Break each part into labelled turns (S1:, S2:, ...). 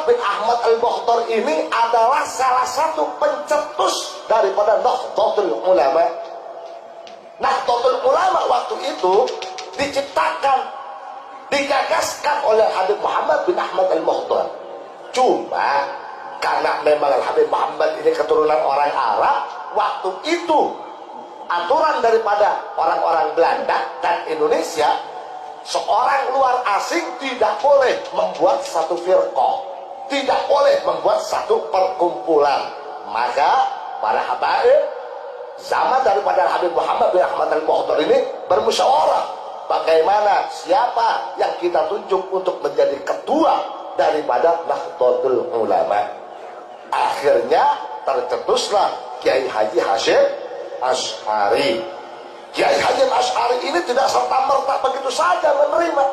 S1: Muhammad bin Ahmad al-Mukhtar ini adalah salah satu pencetus daripada Nahdlatul Ulama. Nahdlatul Ulama waktu itu diciptakan, digagaskan oleh Habib Muhammad bin Ahmad al-Mukhtar. Cuma karena memang Habib Muhammad ini keturunan orang Arab, waktu itu aturan daripada orang-orang Belanda dan Indonesia, seorang luar asing tidak boleh membuat satu firqah, tidak boleh membuat satu perkumpulan. Maka para habaib zaman daripada Habib Muhammad bin Ahmad al-Mukhtar ini bermusyawarah bagaimana siapa yang kita tunjuk untuk menjadi ketua daripada Nahdlatul Ulama. Akhirnya tercetuslah Kiai Haji Hasyim Asy'ari. Kiai Hasyim Asy'ari ini tidak serta-merta begitu saja menerima.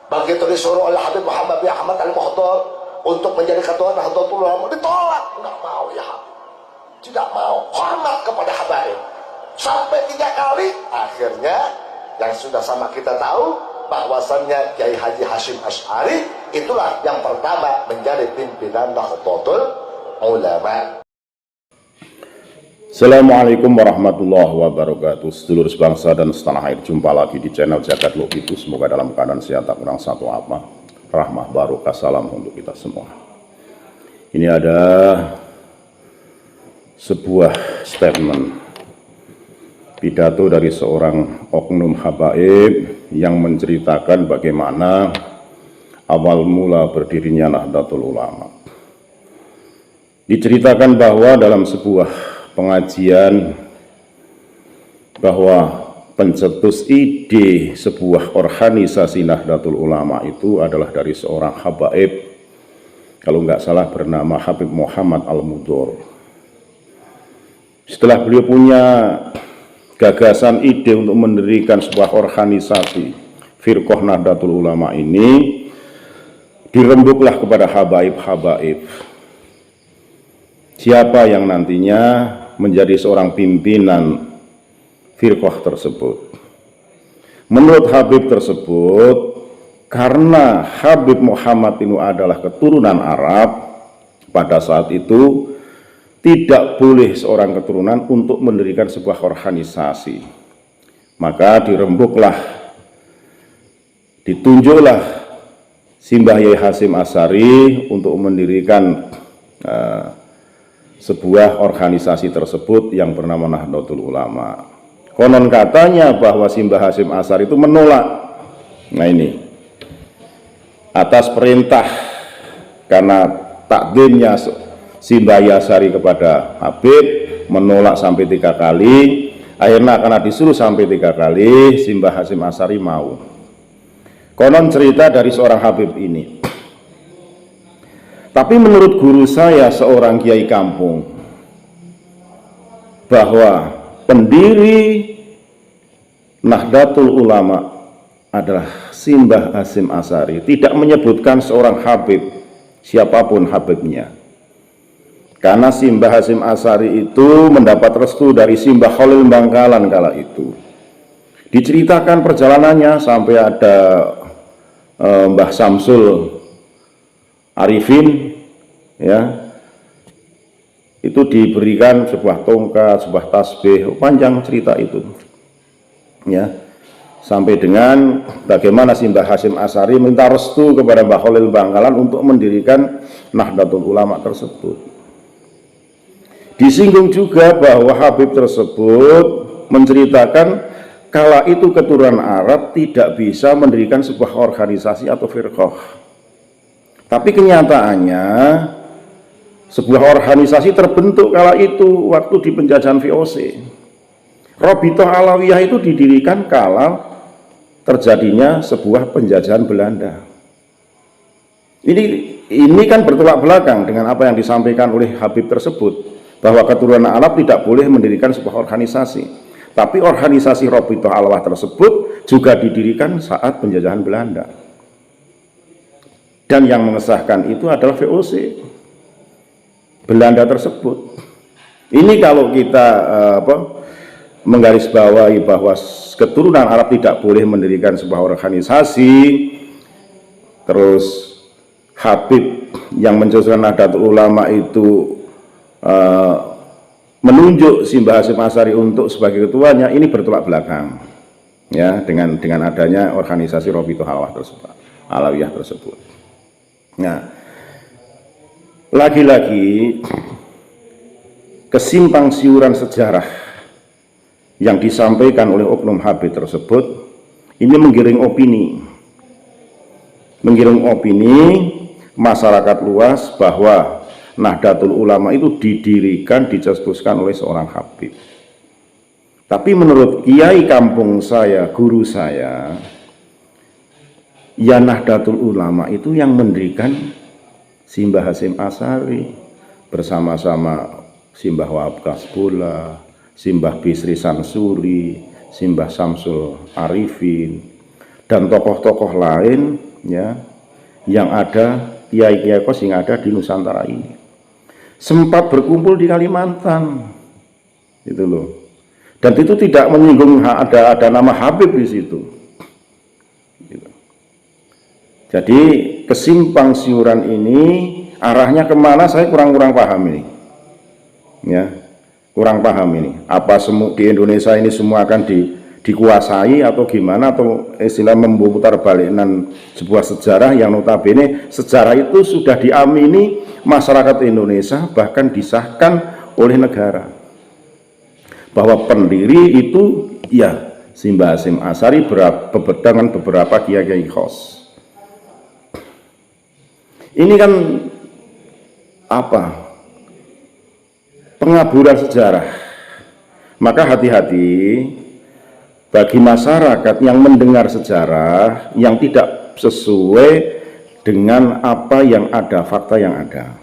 S1: Begitu disuruh oleh Habib Muhammad bin Ahmad al-Mukhtar untuk menjadi ketua Nahdlatul Ulama, ditolak. Enggak mau ya Habib, tidak mau, hormat kepada habaib. Sampai 3 kali, akhirnya yang sudah sama kita tahu bahwasannya Kiai Haji Hasyim Asy'ari itulah yang pertama menjadi pimpinan Nahdlatul Ulama.
S2: Assalamualaikum warahmatullahi wabarakatuh. Sedulur sebangsa dan setanah air, jumpa lagi di channel Jagat Logiku. Semoga dalam keadaan sehat, tak kurang satu apa. Rahmah barokah salam untuk kita semua. Ini ada sebuah statement pidato dari seorang oknum habaib yang menceritakan bagaimana awal mula berdirinya Nahdlatul Ulama. Diceritakan bahwa dalam sebuah pengajian bahwa pencetus ide sebuah organisasi Nahdlatul Ulama itu adalah dari seorang habaib, kalau nggak salah bernama Habib Muhammad Al-Mudhor. Setelah beliau punya gagasan ide untuk mendirikan sebuah organisasi firqah Nahdlatul Ulama ini, dirembuklah kepada habaib-habaib siapa yang nantinya menjadi seorang pimpinan firqah tersebut. Menurut Habib tersebut, karena Habib Muhammad ini adalah keturunan Arab, pada saat itu tidak boleh seorang keturunan untuk mendirikan sebuah organisasi. Maka dirembuklah, ditunjuklah Simbah Yai Hasyim Asy'ari untuk mendirikan sebuah organisasi tersebut yang bernama Nahdlatul Ulama. Konon katanya bahwa Simbah Hasyim Asy'ari itu menolak. Nah ini atas perintah karena takdimnya Simbah Yai Asy'ari kepada Habib, menolak sampai 3 kali. Akhirnya karena disuruh sampai 3 kali, Simbah Hasyim Asy'ari mau. Konon cerita dari seorang Habib ini. Tapi menurut guru saya, seorang kiai kampung, bahwa pendiri Nahdlatul Ulama adalah Simbah Hasyim Asy'ari, tidak menyebutkan seorang habib, siapapun habibnya. Karena Simbah Hasyim Asy'ari itu mendapat restu dari Simbah Khalil Bangkalan kala itu. Diceritakan perjalanannya sampai ada Mbah Samsul Arifin, ya, itu diberikan sebuah tongkat, sebuah tasbih, panjang cerita itu, ya, sampai dengan bagaimana Simbah Hasyim Asy'ari minta restu kepada Mbah Khalil Bangkalan untuk mendirikan Nahdlatul Ulama tersebut. Disinggung juga bahwa Habib tersebut menceritakan kala itu keturunan Arab tidak bisa mendirikan sebuah organisasi atau firqah. Tapi kenyataannya sebuah organisasi terbentuk kala itu waktu di penjajahan VOC. Rabithah Alawiyah itu didirikan kala terjadinya sebuah penjajahan Belanda. Ini kan bertolak belakang dengan apa yang disampaikan oleh Habib tersebut, bahwa keturunan Arab tidak boleh mendirikan sebuah organisasi. Tapi organisasi Rabithah Alawiyah tersebut juga didirikan saat penjajahan Belanda. Dan yang mengesahkan itu adalah VOC Belanda tersebut. Ini kalau kita menggarisbawahi bahwa keturunan Arab tidak boleh mendirikan sebuah organisasi, terus Habib yang mencetuskan Nahdlatul Ulama itu menunjuk Simbah Hasyim Asy'ari untuk sebagai ketuanya, ini bertolak belakang ya dengan adanya organisasi Rabithah Alawiyah tersebut. Nah, lagi-lagi kesimpang siuran sejarah yang disampaikan oleh oknum Habib tersebut ini menggiring opini masyarakat luas bahwa Nahdlatul Ulama itu didirikan, dicetuskan oleh seorang Habib. Tapi menurut kiai kampung saya, guru saya, ya Nahdlatul Ulama itu yang mendirikan Simbah Hasyim Asy'ari bersama-sama Simbah Wahab Kasbullah, Simbah Bisri Sansuri, Simbah Samsul Arifin, dan tokoh-tokoh lain ya yang ada, kiai-kiai kos yang ada di Nusantara ini. Sempat berkumpul di Kalimantan, itu loh. Dan itu tidak menyinggung ada nama Habib di situ. Gitu. Jadi kesimpang siuran ini arahnya kemana saya kurang paham ini. Ya, kurang paham ini. Apa di Indonesia ini semua akan dikuasai atau gimana, atau istilah memutar balikan sebuah sejarah yang notabene sejarah itu sudah diamini masyarakat Indonesia, bahkan disahkan oleh negara bahwa pendiri itu ya Simbah Hasyim Asy'ari dengan beberapa kiai-kiai khos. Ini kan apa? Pengaburan sejarah. Maka hati-hati bagi masyarakat yang mendengar sejarah yang tidak sesuai dengan apa yang ada, fakta yang ada,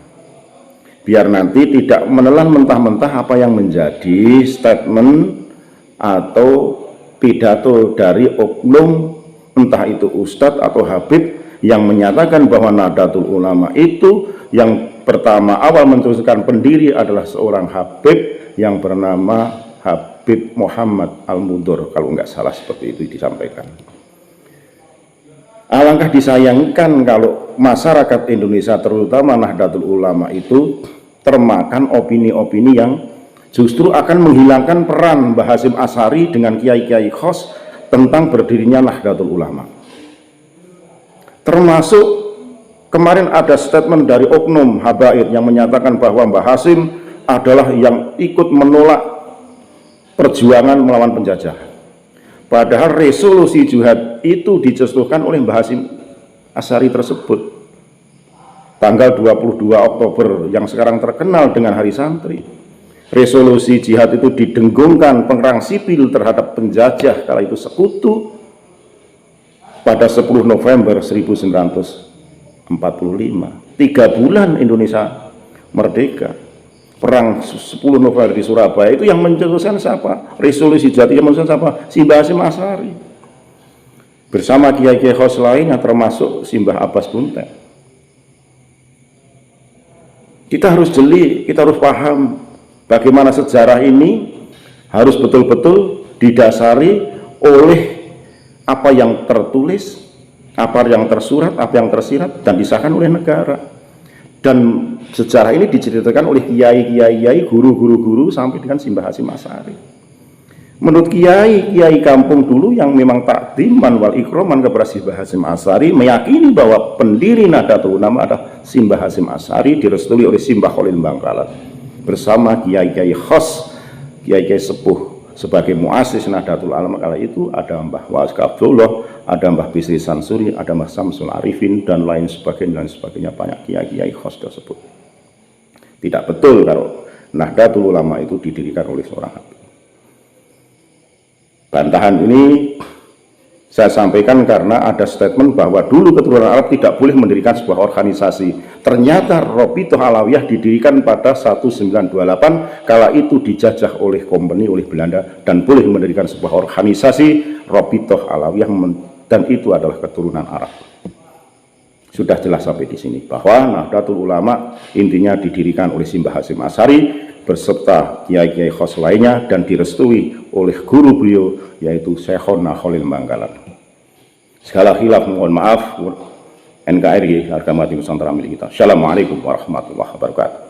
S2: biar nanti tidak menelan mentah-mentah apa yang menjadi statement atau pidato dari oknum, entah itu ustadz atau habib, yang menyatakan bahwa Nahdlatul Ulama itu yang pertama awal mencetuskan pendiri adalah seorang habib yang bernama Habib Muhammad Al-Mundur, kalau nggak salah seperti itu disampaikan. Alangkah disayangkan kalau masyarakat Indonesia terutama Nahdlatul Ulama itu termakan opini-opini yang justru akan menghilangkan peran Mbah Hasyim Asy'ari dengan kiai-kiai khos tentang berdirinya Nahdlatul Ulama. Termasuk kemarin ada statement dari oknum habaib yang menyatakan bahwa Mbah Hasyim adalah yang ikut menolak perjuangan melawan penjajah. Padahal resolusi jihad itu dicetuskan oleh Mbah Hasyim Asy'ari tersebut tanggal 22 Oktober yang sekarang terkenal dengan Hari Santri. Resolusi jihad itu didenggungkan perang sipil terhadap penjajah kala itu sekutu pada 10 November 1945. 3 bulan Indonesia merdeka. Perang 10 November di Surabaya itu yang mencetuskan siapa? Resolusi jihad yang mencetuskan siapa? Simbah Hasyim Asy'ari bersama kiai-kiai khos lainnya termasuk Simbah Abbas Buntet. Kita harus jeli, kita harus paham bagaimana sejarah ini harus betul-betul didasari oleh apa yang tertulis, apa yang tersurat, apa yang tersirat dan disahkan oleh negara. Dan sejarah ini diceritakan oleh kiai-kiai, guru-guru sampai dengan Simbah Hasyim Asy'ari. Menurut kiai kampung dulu yang memang takdiman wal ikroman kepada Simbah Hasyim Asy'ari, meyakini bahwa pendiri Nahdlatul Ulama adalah Simbah Hasyim Asy'ari, direstui oleh Simbah Khalil Bangkalan bersama kiai-kiai khos, kiai-kiai sepuh. Sebagai muassis Nahdlatul Ulama kala itu ada Mbah Wahab Kasbullah, ada Mbah Bisri Sansuri, ada Mbah Samsul Arifin dan lain sebagainya, banyak kiai-kiai khos tersebut. Tidak betul kalau Nahdlatul Ulama itu didirikan oleh seorang habib. Bantahan ini saya sampaikan karena ada statement bahwa dulu keturunan Arab tidak boleh mendirikan sebuah organisasi. Ternyata Rabithah Alawiyah didirikan pada 1928, kala itu dijajah oleh kompeni, oleh Belanda, dan boleh mendirikan sebuah organisasi Rabithah Alawiyah, dan itu adalah keturunan Arab. Sudah jelas sampai di sini bahwa Nahdlatul Ulama intinya didirikan oleh Simbah Hasyim Asy'ari beserta kiai-kiai khos lainnya dan direstui oleh guru beliau yaitu Syekhona Khalil Bangkalan. Segala khilaf mohon maaf, NKRI, harga mati Nusantara milik kita. Assalamualaikum warahmatullahi wabarakatuh.